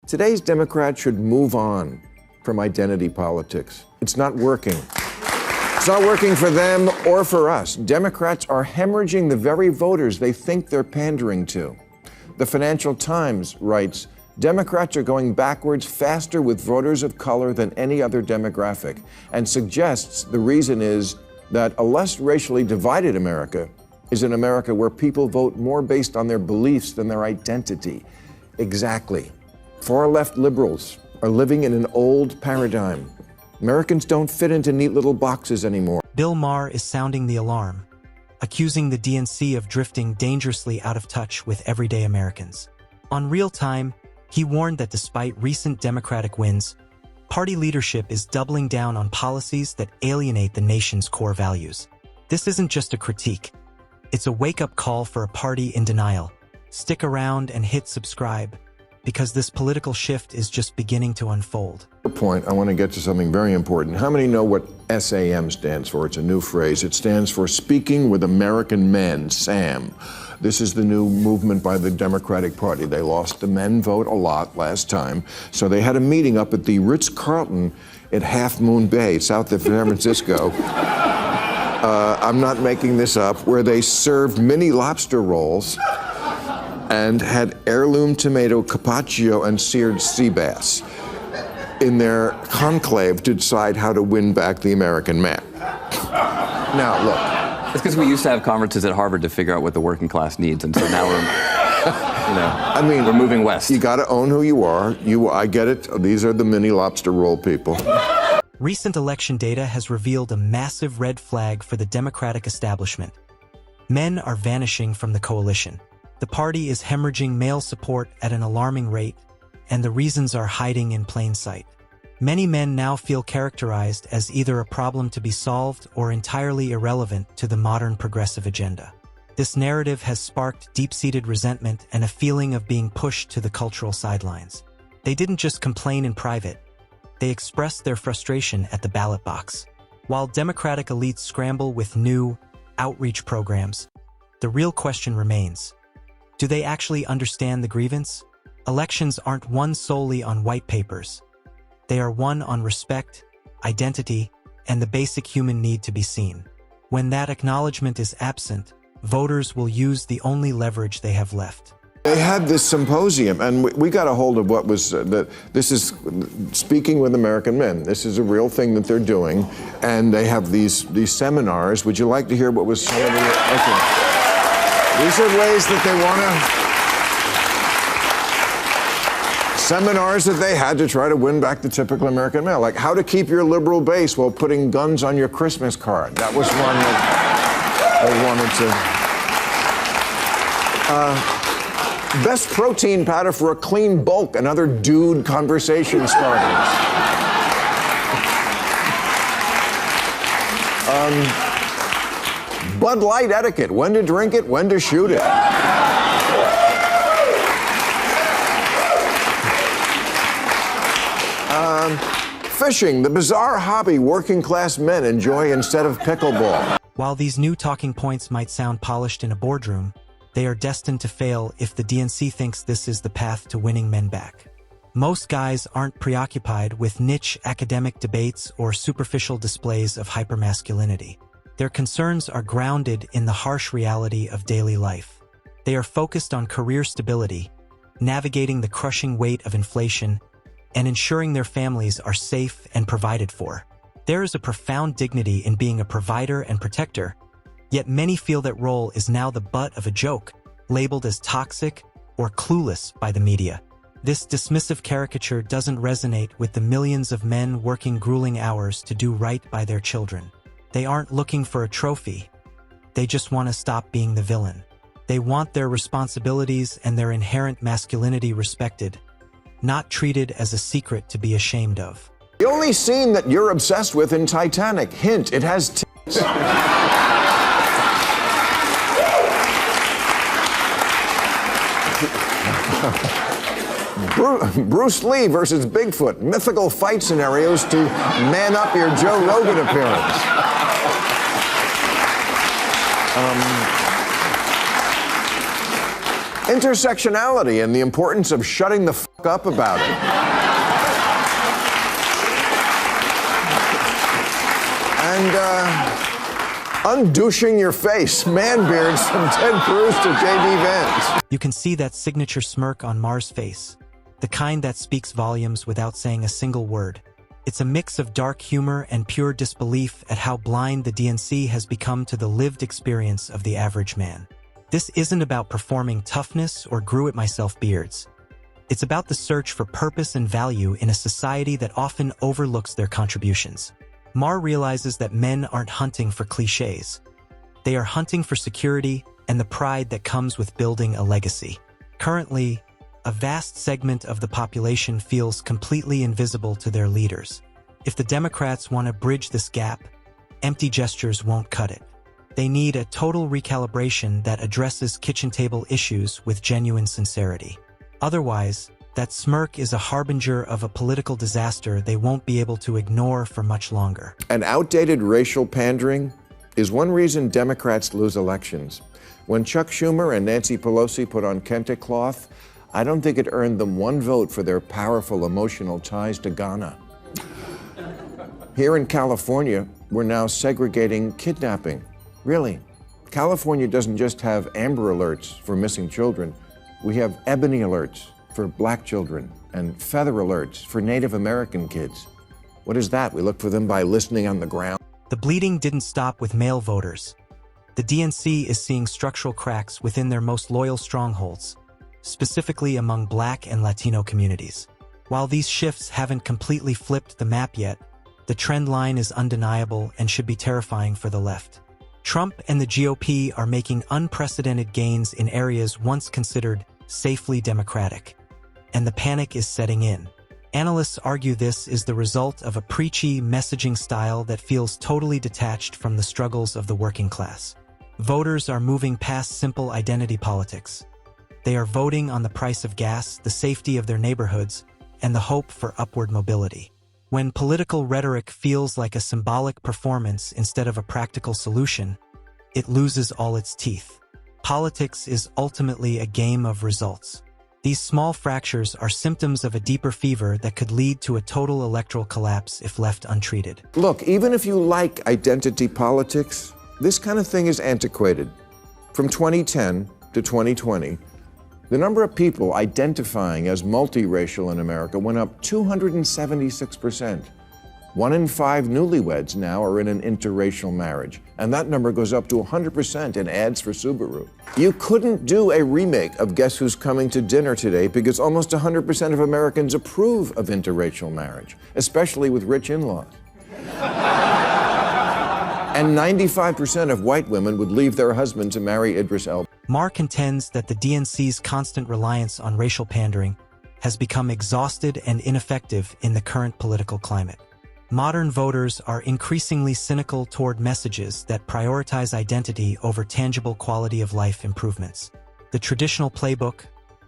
Today's Democrats should move on from identity politics. It's not working. It's not working for them or for us. Democrats are hemorrhaging the very voters they think they're pandering to. The Financial Times writes, Democrats are going backwards faster with voters of color than any other demographic, and suggests the reason is that a less racially divided America is an America where people vote more based on their beliefs than their identity. Exactly. Far-left liberals are living in an old paradigm. Americans don't fit into neat little boxes anymore. Bill Maher is sounding the alarm, accusing the DNC of drifting dangerously out of touch with everyday Americans. On Real Time, he warned that despite recent Democratic wins, party leadership is doubling down on policies that alienate the nation's core values. This isn't just a critique. It's a wake-up call for a party in denial. Stick around and hit subscribe, because this political shift is just beginning to unfold. Point, I want to get to something very important. How many know what SAM stands for? It's a new phrase. It stands for Speaking with American Men, SAM. This is the new movement by the Democratic Party. They lost the men vote a lot last time, so they had a meeting up at the Ritz-Carlton at Half Moon Bay, south of San Francisco. I'm not making this up, where they served mini lobster rolls and had heirloom tomato carpaccio and seared sea bass in their conclave to decide how to win back the American man. Now, look. It's because we used to have conferences at Harvard to figure out what the working class needs, and so now we're, we're moving west. You got to own who you are. I get it. These are the mini lobster roll people. Recent election data has revealed a massive red flag for the Democratic establishment. Men are vanishing from the coalition. The party is hemorrhaging male support at an alarming rate, and the reasons are hiding in plain sight. Many men now feel characterized as either a problem to be solved or entirely irrelevant to the modern progressive agenda. This narrative has sparked deep-seated resentment and a feeling of being pushed to the cultural sidelines. They didn't just complain in private. They expressed their frustration at the ballot box. While Democratic elites scramble with new outreach programs, the real question remains: do they actually understand the grievance? Elections aren't won solely on white papers. They are won on respect, identity, and the basic human need to be seen. When that acknowledgement is absent, voters will use the only leverage they have left. They had this symposium, and we got a hold of what was this is Speaking with American Men. This is a real thing that they're doing, and they have these seminars. Would you like to hear what was some of the? Okay. These are ways that they want to. Seminars that they had to try to win back the typical American male, like how to keep your liberal base while putting guns on your Christmas card. That was one that they wanted to. Best protein powder for a clean bulk, another dude conversation starters. Bud Light etiquette, when to drink it, when to shoot it. Fishing, the bizarre hobby working class men enjoy instead of pickleball. While these new talking points might sound polished in a boardroom, they are destined to fail if the DNC thinks this is the path to winning men back. Most guys aren't preoccupied with niche academic debates or superficial displays of hypermasculinity. Their concerns are grounded in the harsh reality of daily life. They are focused on career stability, navigating the crushing weight of inflation, and ensuring their families are safe and provided for. There is a profound dignity in being a provider and protector, yet many feel that role is now the butt of a joke, labeled as toxic or clueless by the media. This dismissive caricature doesn't resonate with the millions of men working grueling hours to do right by their children. They aren't looking for a trophy. They just want to stop being the villain. They want their responsibilities and their inherent masculinity respected, not treated as a secret to be ashamed of. The only scene that you're obsessed with in Titanic, hint, it has tits. Bruce Lee versus Bigfoot, mythical fight scenarios to man up your Joe Rogan appearance. Intersectionality and the importance of shutting the up about it. And undouching your face, man beards from Ted Cruz to J.D. Vance. You can see that signature smirk on Maher's face, the kind that speaks volumes without saying a single word. It's a mix of dark humor and pure disbelief at how blind the DNC has become to the lived experience of the average man. This isn't about performing toughness or grew-it-myself beards. It's about the search for purpose and value in a society that often overlooks their contributions. Maher realizes that men aren't hunting for cliches. They are hunting for security and the pride that comes with building a legacy. Currently, a vast segment of the population feels completely invisible to their leaders. If the Democrats want to bridge this gap, empty gestures won't cut it. They need a total recalibration that addresses kitchen table issues with genuine sincerity. Otherwise, that smirk is a harbinger of a political disaster they won't be able to ignore for much longer. And outdated racial pandering is one reason Democrats lose elections. When Chuck Schumer and Nancy Pelosi put on kente cloth, I don't think it earned them one vote for their powerful emotional ties to Ghana. Here in California, we're now segregating kidnapping. Really, California doesn't just have Amber Alerts for missing children. We have Ebony Alerts for black children and Feather Alerts for Native American kids. What is that? We look for them by listening on the ground. The bleeding didn't stop with male voters. The DNC is seeing structural cracks within their most loyal strongholds, specifically among Black and Latino communities. While these shifts haven't completely flipped the map yet, the trend line is undeniable and should be terrifying for the left. Trump and the GOP are making unprecedented gains in areas once considered safely democratic, and the panic is setting in. Analysts argue this is the result of a preachy messaging style that feels totally detached from the struggles of the working class. Voters are moving past simple identity politics. They are voting on the price of gas, the safety of their neighborhoods, and the hope for upward mobility. When political rhetoric feels like a symbolic performance instead of a practical solution, it loses all its teeth. Politics is ultimately a game of results. These small fractures are symptoms of a deeper fever that could lead to a total electoral collapse if left untreated. Look, even if you like identity politics, this kind of thing is antiquated. From 2010 to 2020, the number of people identifying as multiracial in America went up 276%. 1 in 5 newlyweds now are in an interracial marriage, and that number goes up to 100% in ads for Subaru. You couldn't do a remake of Guess Who's Coming to Dinner today because almost 100% of Americans approve of interracial marriage, especially with rich in-laws. And 95% of white women would leave their husband to marry Idris Elba. Maher contends that the DNC's constant reliance on racial pandering has become exhausted and ineffective in the current political climate. Modern voters are increasingly cynical toward messages that prioritize identity over tangible quality of life improvements. The traditional playbook,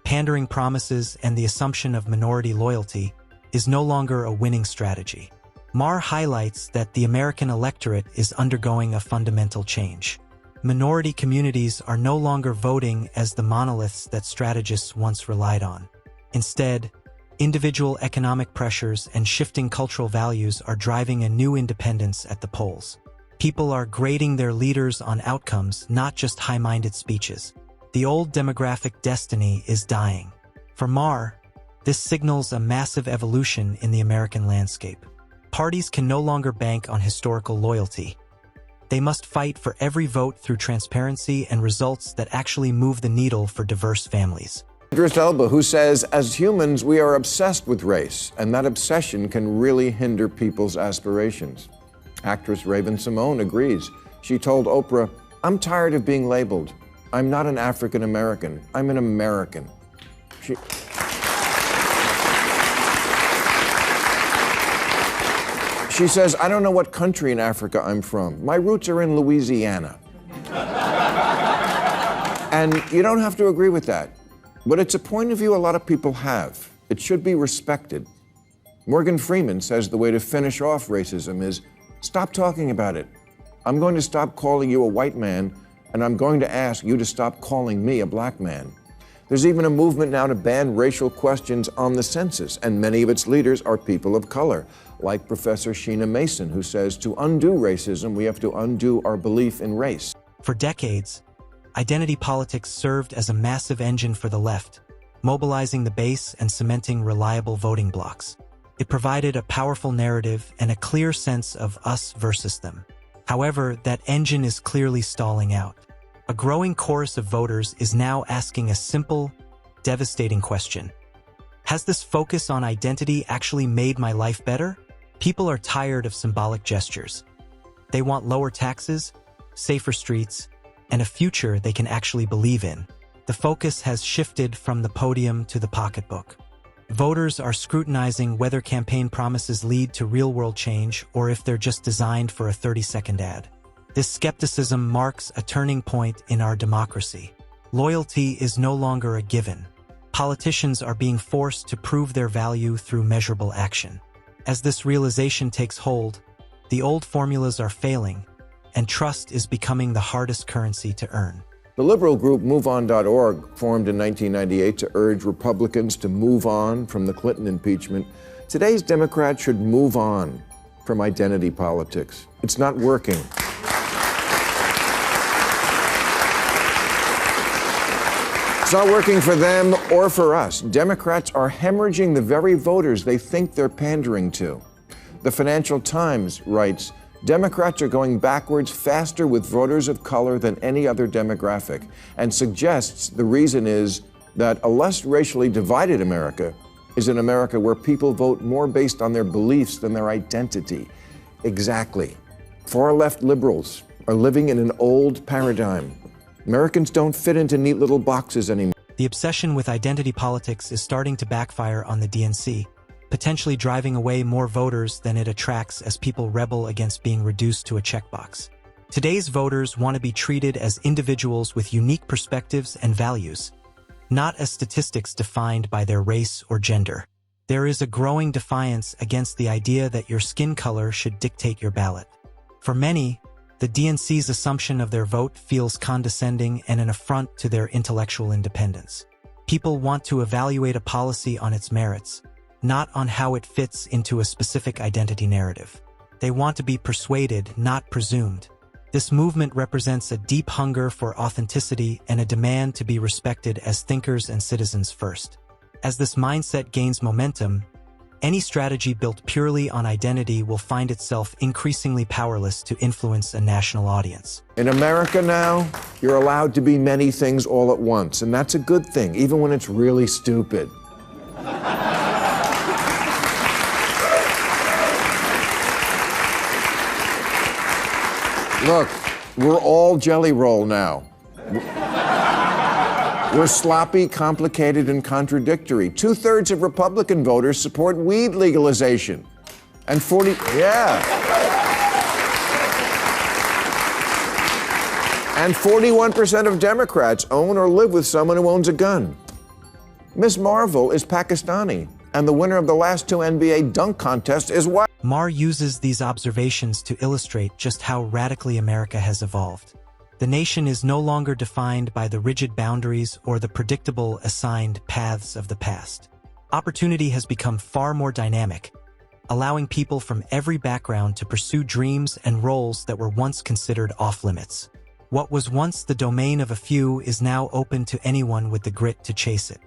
pandering promises, and the assumption of minority loyalty is no longer a winning strategy. Maher highlights that the American electorate is undergoing a fundamental change. Minority communities are no longer voting as the monoliths that strategists once relied on. Instead, individual economic pressures and shifting cultural values are driving a new independence at the polls. People are grading their leaders on outcomes, not just high-minded speeches. The old demographic destiny is dying. For Maher, this signals a massive evolution in the American landscape. Parties can no longer bank on historical loyalty. They must fight for every vote through transparency and results that actually move the needle for diverse families. Idris Elba, who says, as humans, we are obsessed with race, and that obsession can really hinder people's aspirations. Actress Raven-Symoné agrees. She told Oprah, "I'm tired of being labeled. I'm not an African American. I'm an American." She says, "I don't know what country in Africa I'm from. My roots are in Louisiana." And you don't have to agree with that. But it's a point of view a lot of people have. It should be respected. Morgan Freeman says the way to finish off racism is stop talking about it. I'm going to stop calling you a white man, and I'm going to ask you to stop calling me a black man. There's even a movement now to ban racial questions on the census, and many of its leaders are people of color, like Professor Sheena Mason, who says to undo racism, we have to undo our belief in race. For decades, identity politics served as a massive engine for the left, mobilizing the base and cementing reliable voting blocs. It provided a powerful narrative and a clear sense of us versus them. However, that engine is clearly stalling out. A growing chorus of voters is now asking a simple, devastating question. Has this focus on identity actually made my life better? People are tired of symbolic gestures. They want lower taxes, safer streets, and a future they can actually believe in. The focus has shifted from the podium to the pocketbook. Voters are scrutinizing whether campaign promises lead to real-world change or if they're just designed for a 30-second ad. This skepticism marks a turning point in our democracy. Loyalty is no longer a given. Politicians are being forced to prove their value through measurable action. As this realization takes hold, the old formulas are failing, and trust is becoming the hardest currency to earn. The liberal group MoveOn.org, formed in 1998 to urge Republicans to move on from the Clinton impeachment. Today's Democrats should move on from identity politics. It's not working. It's not working for them or for us. Democrats are hemorrhaging the very voters they think they're pandering to. The Financial Times writes, Democrats are going backwards faster with voters of color than any other demographic, and suggests the reason is that a less racially divided America is an America where people vote more based on their beliefs than their identity. Exactly. Far-left liberals are living in an old paradigm. Americans don't fit into neat little boxes anymore. The obsession with identity politics is starting to backfire on the DNC, potentially driving away more voters than it attracts as people rebel against being reduced to a checkbox. Today's voters want to be treated as individuals with unique perspectives and values, not as statistics defined by their race or gender. There is a growing defiance against the idea that your skin color should dictate your ballot. For many, the DNC's assumption of their vote feels condescending and an affront to their intellectual independence. People want to evaluate a policy on its merits, not on how it fits into a specific identity narrative. They want to be persuaded, not presumed. This movement represents a deep hunger for authenticity and a demand to be respected as thinkers and citizens first. As this mindset gains momentum, any strategy built purely on identity will find itself increasingly powerless to influence a national audience. In America now, you're allowed to be many things all at once, and that's a good thing, even when it's really stupid. Look, we're all Jelly Roll now. We're sloppy, complicated, and contradictory. 2/3 of Republican voters support weed legalization. And 41% of Democrats own or live with someone who owns a gun. Miss Marvel is Pakistani, and the winner of the last 2 NBA dunk contests is white. Maher uses these observations to illustrate just how radically America has evolved. The nation is no longer defined by the rigid boundaries or the predictable assigned paths of the past. Opportunity has become far more dynamic, allowing people from every background to pursue dreams and roles that were once considered off-limits. What was once the domain of a few is now open to anyone with the grit to chase it.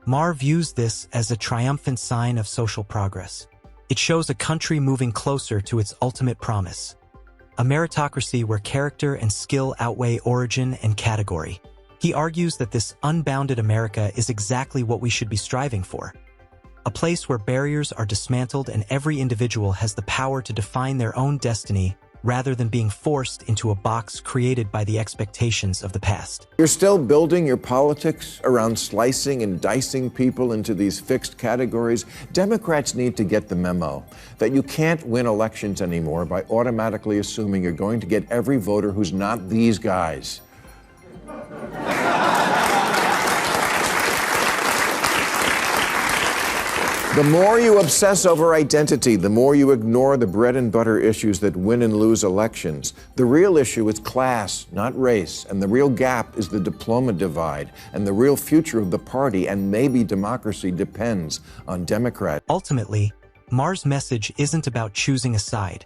Maher views this as a triumphant sign of social progress. It shows a country moving closer to its ultimate promise, a meritocracy where character and skill outweigh origin and category. He argues that this unbounded America is exactly what we should be striving for. A place where barriers are dismantled and every individual has the power to define their own destiny rather than being forced into a box created by the expectations of the past. You're still building your politics around slicing and dicing people into these fixed categories. Democrats need to get the memo that you can't win elections anymore by automatically assuming you're going to get every voter who's not these guys. The more you obsess over identity, the more you ignore the bread and butter issues that win and lose elections. The real issue is class, not race, and the real gap is the diploma divide, and the real future of the party and maybe democracy depends on Democrats. Ultimately, Maher's message isn't about choosing a side.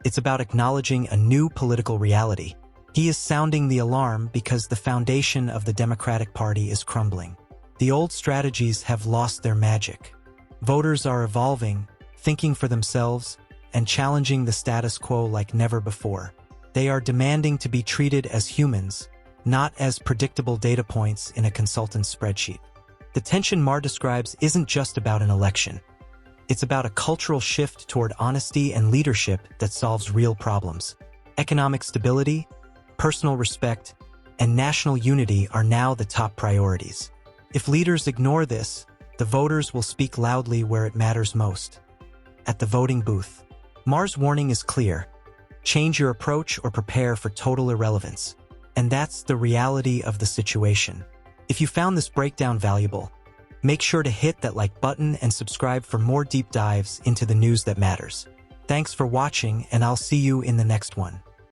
It's about acknowledging a new political reality. He is sounding the alarm because the foundation of the Democratic Party is crumbling. The old strategies have lost their magic. Voters are evolving, thinking for themselves, and challenging the status quo like never before. They are demanding to be treated as humans, not as predictable data points in a consultant's spreadsheet. The tension Maher describes isn't just about an election. It's about a cultural shift toward honesty and leadership that solves real problems. Economic stability, personal respect, and national unity are now the top priorities. If leaders ignore this, the voters will speak loudly where it matters most. At the voting booth. Maher's warning is clear. Change your approach or prepare for total irrelevance. And that's the reality of the situation. If you found this breakdown valuable, make sure to hit that like button and subscribe for more deep dives into the news that matters. Thanks for watching, and I'll see you in the next one.